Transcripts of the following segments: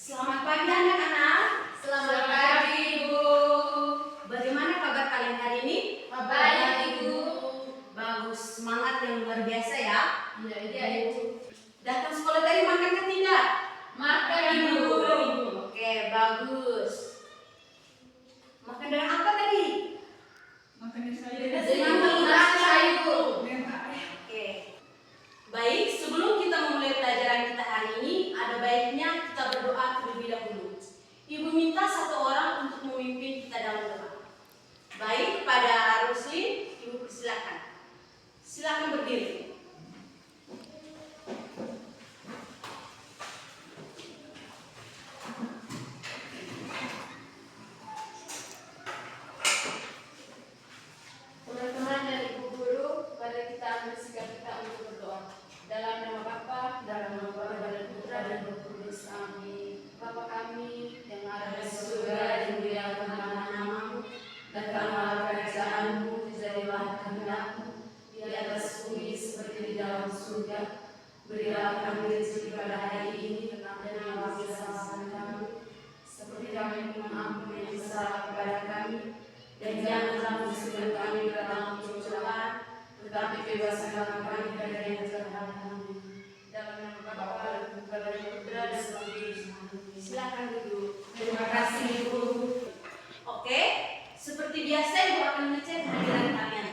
Selamat pagi anak-anak. Selamat pagi Ibu. Bagaimana kabar kalian hari ini? Baik Ibu. Bagus, semangat yang luar biasa ya. Iya Ibu. Datang sekolah tadi makan ke tidak? Makan Ibu. Oke, bagus. Makan dengan apa tadi? Makan saya. Dengan telur asin, Ibu. Oke. Baik, sebelum kita memulai pelajaran kita hari ini, ada baiknya kita berdoa terlebih dahulu. Ibu minta satu orang untuk memimpin kita dalam doa. Baik, pada Roslin, Ibu persilakan. Silakan berdiri. Teman-teman dan Ibu Guru, mari kita ambil sikap kita untuk berdoa. Dalam nama Bapa, dalam nama Bapa dan Putra dan Roh Kudus. Amin. Bapa kami yang ada di surga, dimuliakanlah namamu, datanglah kerajaanmu, jadilah kehendakmu di atas bumi seperti di dalam surga. Berilah kami rezeki pada hari ini, dan ampunilah kesalahan kami, seperti kami mengampuni yang bersalah kepada kami. Dan janganlah masukkan kami ke dalam pencobaan, tetapi bebaskanlah kami dari yang jahat. Dalam nama Bapa dan Putra dan Roh Kudus. Silakan duduk. Terima kasih Ibu. Oke, seperti biasa Ibu akan ngecek hadiran kalian.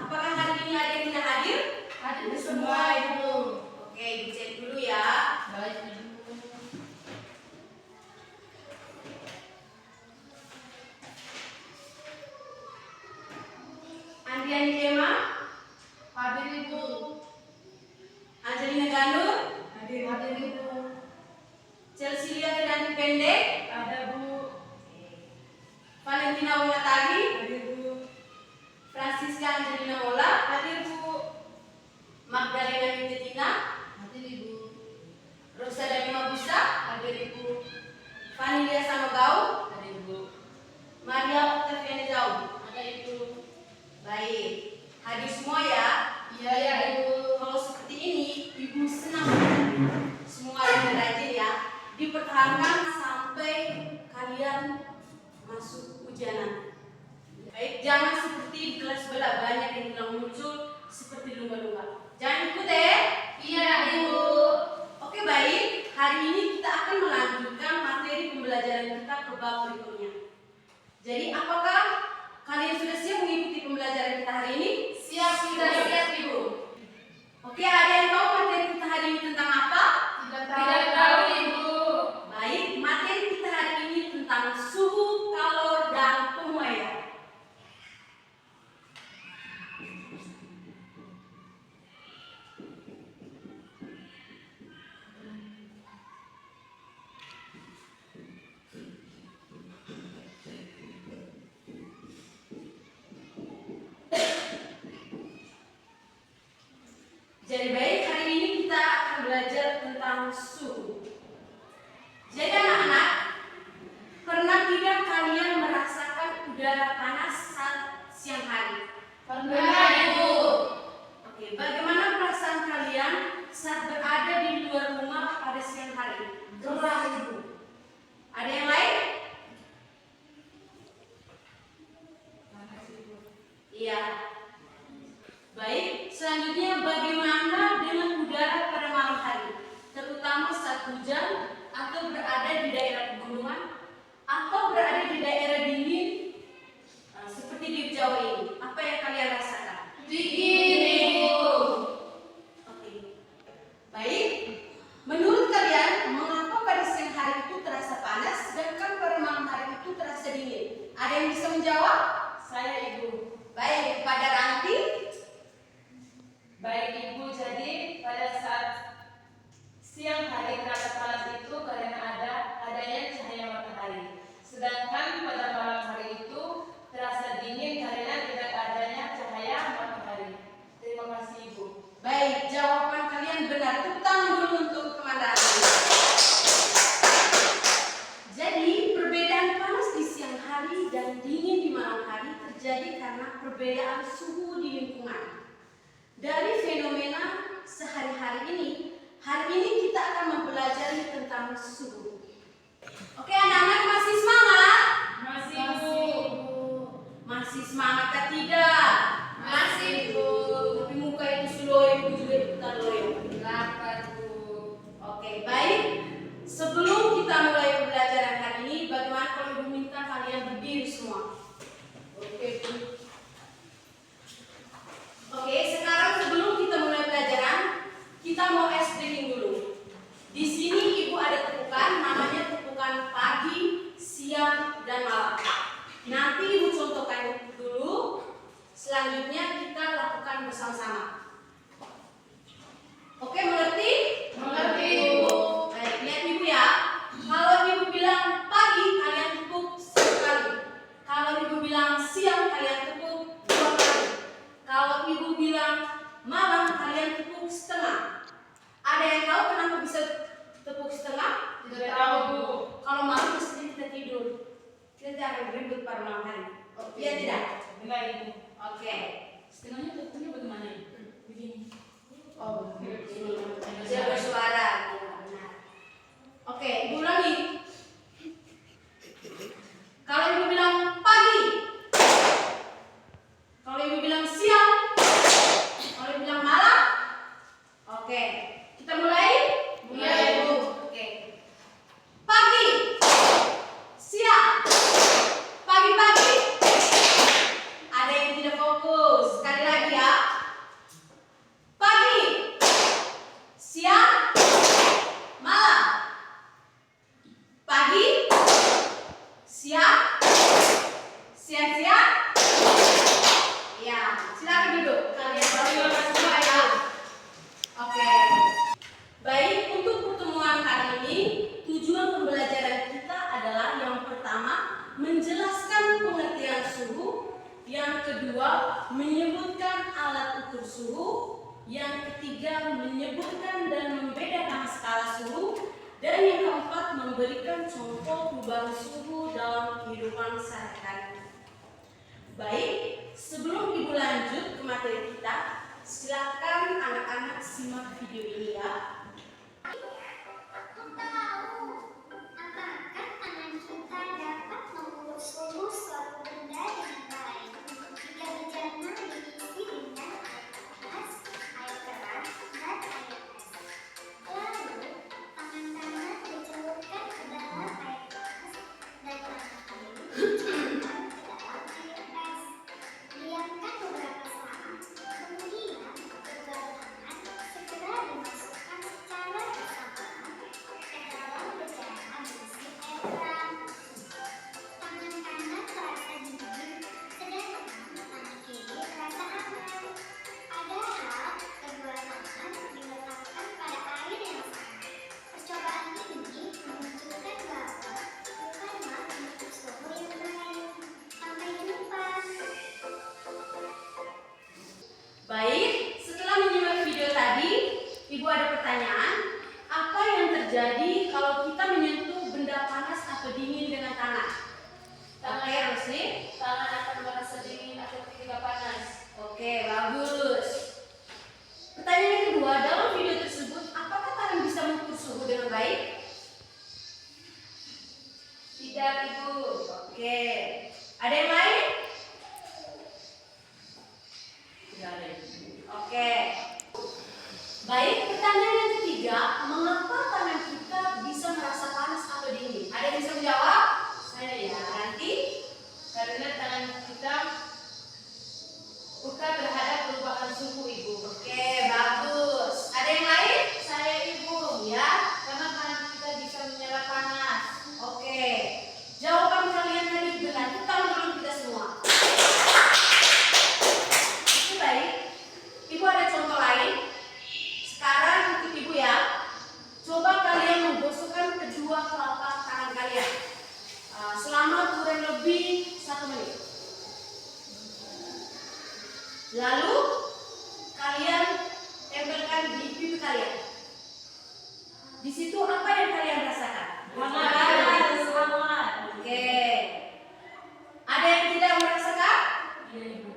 Apakah hari ini ada yang tidak hadir? Hadir semua Ibu. Oke, Ibu cek dulu ya. Baik Ibu. Andriani Kema, Hadir Ibu. Angelina Ganur, Hadir Ibu. Chelsea Fidanti Pendek, Ada Bu. Valentina Wongatagi, Hadir Bu. Francisca Angelina Mola, hadir Bu. Magdalena Mintetina, Hadir Ibu. Rosa Dani Mabusa, Hadir Ibu. Vanilia Samagau, Hadir Bu. Maria Octaviani Zau. Ada Ibu. Baik, hadir semua ya. Iya ya Ibu. Kalau seperti ini, Ibu senang. Semua yang rajin ya. Dipertahankan sampai kalian masuk ujian nanti. Baik, jangan seperti di kelas sebelah banyak yang bilang muncul seperti lumba-lumba. Jangan ikut ya. Iya Ibu. Oke baik, hari ini kita akan melanjutkan materi pembelajaran kita ke bab berikutnya. Jadi apakah kalian sudah siap mengikuti pembelajaran kita hari ini? Siap, sudah siap Ibu. Oke, ada yang tahu materi kita hari ini tentang apa? Tidak tahu Ibu. Baik, materi kita hari ini tentang suhu, kalor, dan pemuaian. Jadi baik, hari ini kita akan belajar tentang suhu. Jadi anak-anak, pernah tidak kalian merasakan udara panas saat siang hari? Pernah Ibu. Oke, bagaimana perasaan kalian saat berada di luar rumah pada siang hari? Gerah Ibu. Ada yang lain? Iya. Baik, selanjutnya bagaimana dengan udara pada malam hari? Terutama saat hujan atau berada di daerah pegunungan atau berada di daerah dingin seperti di Jawa ini. Apa yang kalian rasakan? Dingin Ibu. Oke. Baik. Menurut kalian, mengapa pada siang hari itu terasa panas sedangkan pada malam hari itu terasa dingin? Ada yang bisa menjawab? Saya Ibu. Baik, pada Ranti. Baik Ibu, jadi pada saat siang hari terasa panas itu perbedaan suhu di lingkungan. Dari fenomena sehari-hari ini, hari ini kita akan mempelajari tentang suhu. Oke, anak-anak masih semangat? Masih, Bu. Masih semangat atau tidak? Masih, Bu. Tapi muka itu suloy, ibu juga ikutan loyo. Lapar, Bu. Oke, baik. Sebelum kita mulai pembelajaran hari ini, bagaimana kalau ibu minta kalian berdiri semua? Oke, Bu. Oke, sekarang sebelum kita mulai pelajaran, kita mau ice breaking dulu. Di sini ibu ada tepukan, namanya tepukan pagi, siang, dan malam. Nanti ibu contohkan dulu. Selanjutnya kita lakukan bersama-sama. Oke, mengerti? Mengerti, Bu. Baik, lihat ibu ya. Kalau ibu bilang pagi, kalian tepuk sekali. Kalau ibu bilang siang, kalian tepuk 2 kali. Kalau ibu bilang malam, kalian tepuk setengah. Ada yang tahu kenapa bisa tepuk setengah? Tidak tahu, Bu. Kalau malam mestinya kita tidur. Kita akan ribut pada malam hari. Iya tidak? Enggak, Ibu. Oke. Setengahnya tepuknya bagaimana, Ibu? Begini. Oh, dia bersuara. Ya, benar. Oke, ibu ulangi. Kalau ibu bilang pagi, kalau ibu bilang siang, kalau ibu bilang malam. Oke, kita mulai. Mulai, Bu. Oke. Pagi, siang, pagi-pagi. Ada yang tidak fokus. Sekali lagi ya. Pagi, siang, malam. Pagi, siang, siang-siang. Ya, silakan duduk. Kalian baru semua ya. Oke. Baik, untuk pertemuan kali ini, tujuan pembelajaran kita adalah yang pertama, menjelaskan pengertian suhu, yang kedua, menyebutkan alat ukur suhu, yang ketiga, menyebutkan dan membedakan skala suhu, dan yang keempat, memberikan contoh perubahan suhu dalam kehidupan sehari-hari. Baik, sebelum ibu lanjut ke materi kita, silakan anak-anak simak video ini ya. Aku tahu, apakah tangan kita dapat mengukur suhu suatu benda dengan baik? Jika bejana diisi dengan air panas, air keras, dan air es. Lalu, tangan-tangan dicelupkan ke dalam air panas dan tangan kiri dicelupkan ke dalam air es. Diamkan beberapa saat, kemudian kedua tangan segera dimasukkan secara bersamaan ke dalam bejana berisi air keras. Tangan kanan terasa dingin, sedangkan tangan kiri terasa hangat. Padahal kedua tangan diletakkan pada air yang sama. Percobaan ini menunjukkan bahwa bukanlah bentuk suhu yang baik. Sampai jumpa. Baik, setelah menyimak video tadi, ibu ada pertanyaan. Apa yang terjadi kalau kita menyentuh benda panas atau dingin dengan tangan? Oke, Rosli. Tangan akan merasa dingin atau ketika panas. Oke, bagus. Pertanyaan yang kedua, dalam video tersebut, apakah tangan bisa mengukur suhu dengan baik? Tidak, Ibu. Oke, ada yang lain? Tidak ada, Ibu. Oke. Baik, pertanyaan yang ketiga, mengapa tangan kita bisa merasa panas atau dingin? Ada yang bisa menjawab? Saya Ya, ya. nanti. Karena tangan kita peka terhadap perubahan suhu, Ibu. Oke, bagus. Ada yang lain? Saya, Ibu. Ya. Karena tangan kita bisa menyala panas. Oke. Jawaban kalian tadi benar. Tepuk dulu kita semua. Oke, baik. Ibu ada contoh lain. Sekarang ikut ibu ya. Coba kalian menggosokkan kedua telapak tangan kalian selama kurang lebih 1 menit. Lalu kalian tempelkan di pipi kalian. Di situ apa yang kalian rasakan? Hangat. Oke. Ada yang tidak merasakan? Iya, Ibu.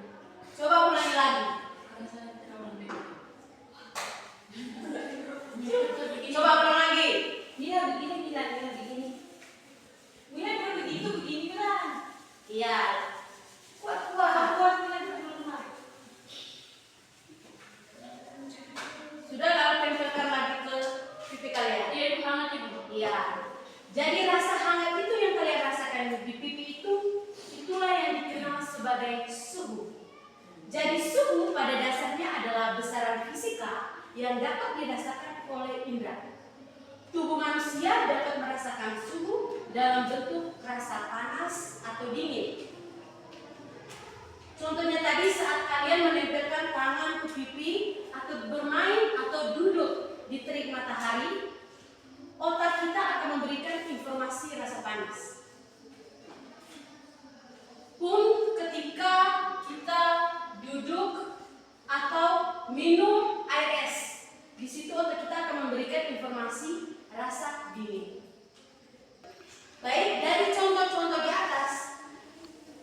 suhu pada dasarnya adalah besaran fisika yang dapat dirasakan oleh indera. Tubuh manusia dapat merasakan suhu dalam bentuk rasa panas atau dingin. Contohnya tadi saat kalian menempelkan tangan ke pipi atau bermain atau duduk di terik matahari, otak kita akan memberikan informasi rasa panas. Pun ketika kita duduk atau minum air es, di situ otak kita akan memberikan informasi rasa dingin. Baik, dari contoh-contoh di atas,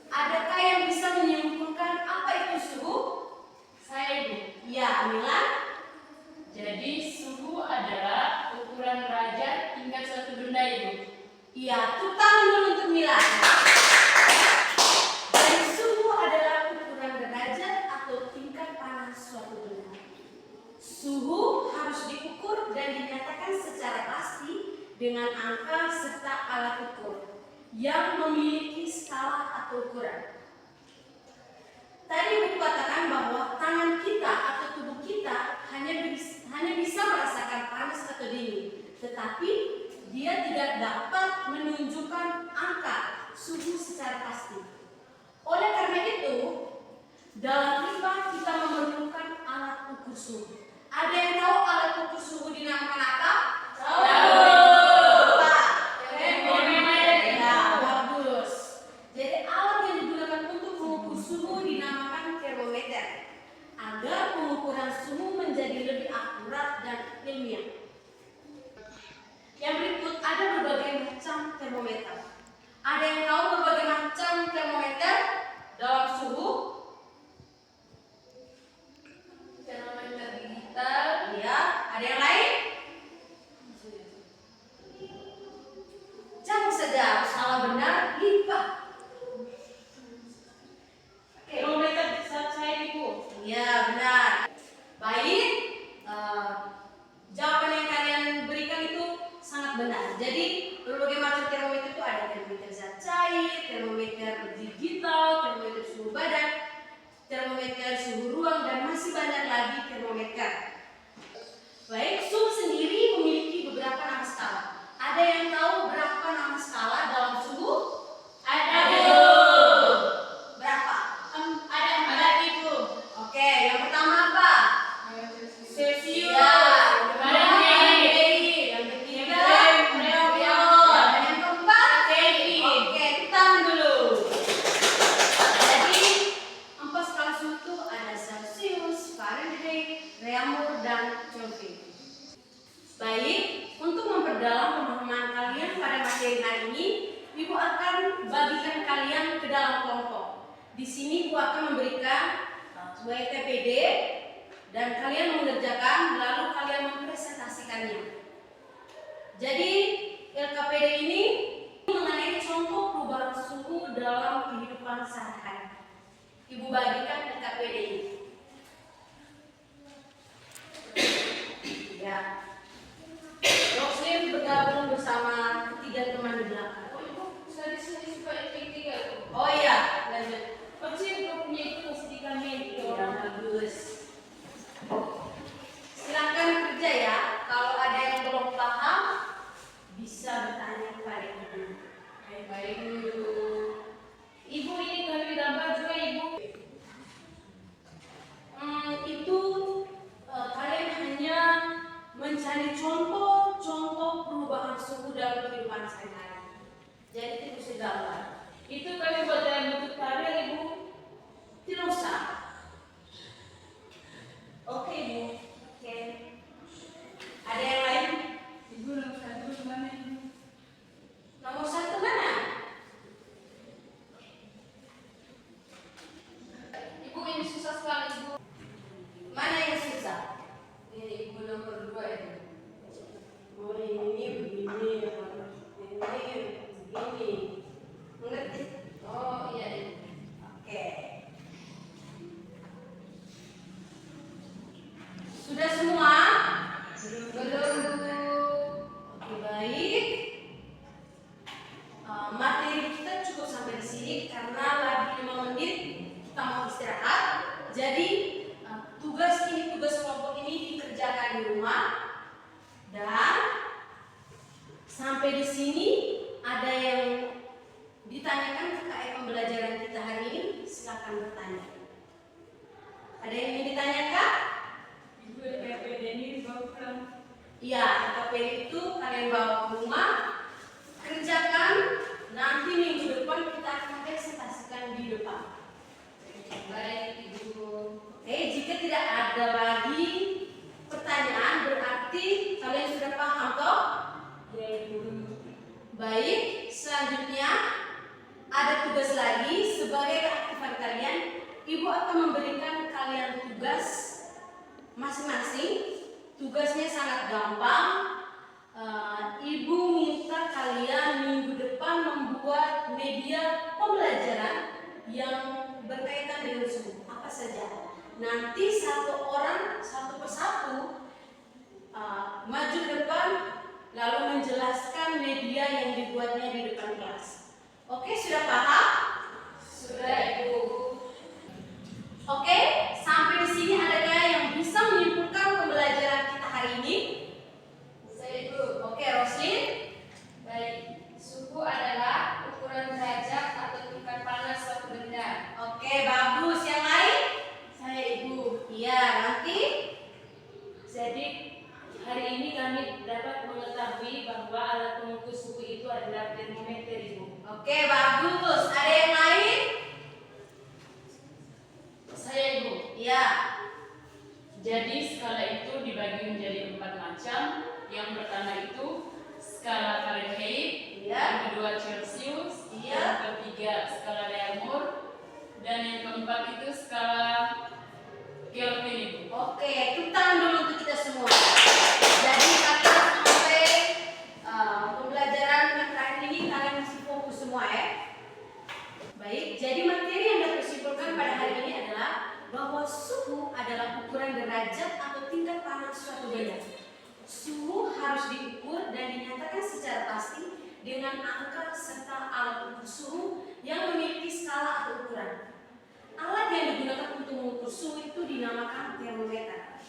adakah yang bisa menyimpulkan apa itu suhu? Saya, Ibu. Ya, Amila. Jadi suhu adalah ukuran derajat tingkat suatu benda, Ibu. Ya, tepuk tangan dulu untuk Mila. Dari suhu adalah ukuran derajat atau tingkat panas suatu benda. Suhu harus diukur dan dinyatakan secara pasti dengan angka serta alat ukur yang memiliki skala atau ukuran. Tadi Ibu katakan bahwa tangan kita atau tubuh kita hanya bisa merasakan panas atau dingin, tetapi dia tidak dapat menunjukkan angka suhu secara pasti. Oleh karena itu, dalam IPA kita memerlukan alat ukur suhu. Ada yang tahu alat ukur suhu dinamakan apa? Ya, bagus. Jadi alat yang digunakan untuk mengukur suhu dinamakan termometer, agar pengukuran suhu menjadi lebih akurat dan ilmiah. Yang berikut ada berbagai macam termometer. Ada yang tahu berbagai macam termometer dalam suhu? Termometer digital. Ya, ada yang lain? Jangan saja salah benar lipat. Termometer saat saya, Ibu. Ya, benar. Baik, jawaban yang kalian berikan itu sangat benar. Jadi berbagai macam termometer itu ada termometer zat cair, termometer digital, termometer suhu badan, termometer suhu ruang, dan masih banyak lagi termometer. Baik, suhu sendiri memiliki beberapa nama skala. Ada yang tahu berapa nama skala dalam suhu? Ada. Berapa? Ada 4, Ibu. Oke, yang pertama apa? Celsius. Ya, Fahrenheit. yang ketiga Fahrenheit. Dan yang keempat Kelvin. Oke, kita dulu. Jadi 4 skala suhu itu ada Celsius, Fahrenheit, Reaumur, dan Kelvin. Baik, untuk memperdalam pemahaman kalian pada materi hari ini, Ibu akan bagikan kalian ke dalam kelompok. Di sini Ibu akan memberikan sebuah TPD dan kalian mengerjakan, lalu kalian mempresentasikannya. Jadi LKPD ini mengenai contoh perubahan suhu dalam kehidupan sehari-hari. Ibu bagikan LKPD ini. Ya. Roslin bergabung bersama ketiga teman di belakang. Oh, Ibu, saya di sini suka yang ketiga, Ibu. Oh iya, lanjut. Kecil grupnya itu mesti kami Ya, bagus. Silakan kerja ya. Kalau ada yang belum paham, bisa bertanya kepada Ibu. Baik, Ibu. Ibu, ini kami gambar juga, Ibu. Itu kalian hanya mencari contoh-contoh perubahan suhu dalam kehidupan sehari-hari. Jadi itu bisa gambar. Itu kami buat dalam bentuk tabel, Ibu. Tidak usah. Oke, Ibu. Oke. Ada yang lain? Ibu, nomor 1 gimana, Ibu? Nomor 1 mana? Ibu, ini susah sekali, Ibu. Mana yang susah? Ini Ibu nomor 2, Ibu. Oh, ini begini. Ini begini. Mengerti? Oh, iya, Ibu. Oke. Sudah semua? Belum, Bu. Oke, baik. Materi kita cukup sampai di sini karena lagi 5 menit kita mau istirahat. Jadi tugas kelompok ini dikerjakan di rumah. Dan sampai di sini ada yang ditanyakan terkait pembelajaran kita hari ini? Silakan bertanya. Ada yang ingin ditanyakan? Ibu PPD ini dibawa pulang. Iya, KPD itu kalian bawa ke rumah, kerjakan. Nanti minggu depan kita akan presentasikan di depan. Baik Ibu. Oke, jika tidak ada lagi pertanyaan berarti kalian sudah paham toh? Ya Ibu. Baik, selanjutnya ada tugas lagi. Sebagai keaktifan kalian, Ibu akan memberikan kalian tugas masing-masing. Tugasnya sangat gampang. Ibu minta kalian minggu depan membuat media pembelajaran yang berkaitan dengan suhu. Apa saja? Nanti satu orang satu persatu maju ke depan lalu menjelaskan media yang dibuatnya di depan kelas. Oke, sudah paham? Sudah Ibu. Oke, sampai di sini adakah yang bisa menyimpulkan pembelajaran kita hari ini? Saya Ibu. Oke, Roslin. Baik. Suhu adalah ukuran derajat atau tingkat panas suatu benda. Oke, bagus. Yang lain? Saya Ibu. Iya, nanti. Jadi hari ini kami dapat mengetahui bahwa alat pengukur suhu itu adalah termometer Ibu. Oke, bagus. Ada yang lain? Saya Ibu. Iya. Jadi skala itu dibagi menjadi 4 macam. Yang pertama itu skala Fahrenheit, Iya. yang kedua Celsius, Iya. yang ketiga skala Reaumur, dan yang keempat itu skala Kelvin Ibu. Oke, tepuk tangan dulu untuk kita semua. Jadi kalian sampai pembelajaran yang terakhir ini kalian masih fokus semua ya. Baik, jadi materi yang dapat disimpulkan pada hari ini adalah bahwa suhu adalah ukuran derajat atau tingkat panas suatu benda. Suhu harus diukur dan dinyatakan secara pasti dengan angka serta alat ukur suhu yang memiliki skala atau ukuran. Alat yang digunakan untuk mengukur suhu itu dinamakan termometer.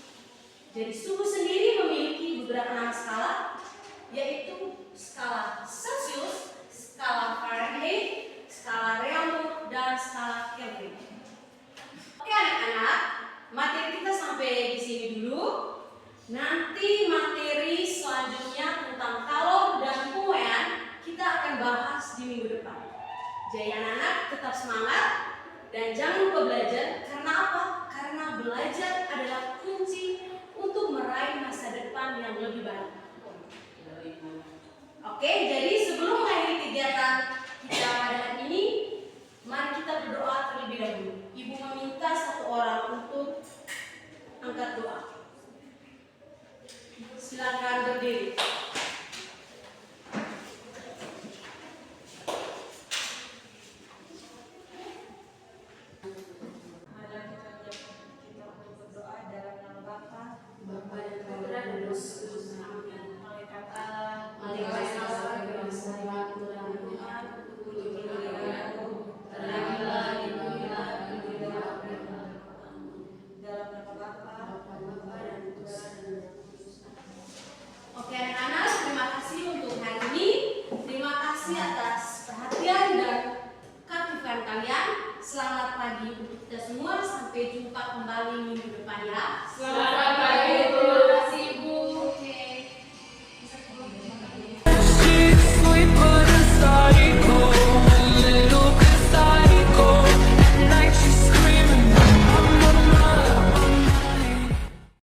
Jadi suhu sendiri memiliki beberapa nama skala, yaitu skala Celsius, skala Fahrenheit, skala Reaumur, dan skala Kelvin. Oke anak-anak, materi kita sampai di sini dulu. Nanti materi selanjutnya tentang kalor dan pemuaian kita akan bahas di minggu depan. Jadi anak-anak tetap semangat dan jangan lupa belajar. Karena apa? Karena belajar adalah kunci untuk meraih masa depan yang lebih baik. Oke, jadi sebelum mengakhiri kegiatan kita pada hari ini, mari kita berdoa terlebih dahulu. Ibu meminta satu orang untuk angkat doa. Silakan berdiri. Bapa dan Putra dan Roh Kudus. Amin. Malaikat Allah, Malaikat Allah, bersama Tuhan Tuhan, teranglah di bumi di dalam nama Bapa dan Putra dan Roh Kudus. Oke anak-anak, terima kasih untuk hari ini. Terima kasih atas perhatian dan keaktifan kalian. Selamat pagi untuk kita semua. Sampai jumpa kembali minggu depan ya. Selamat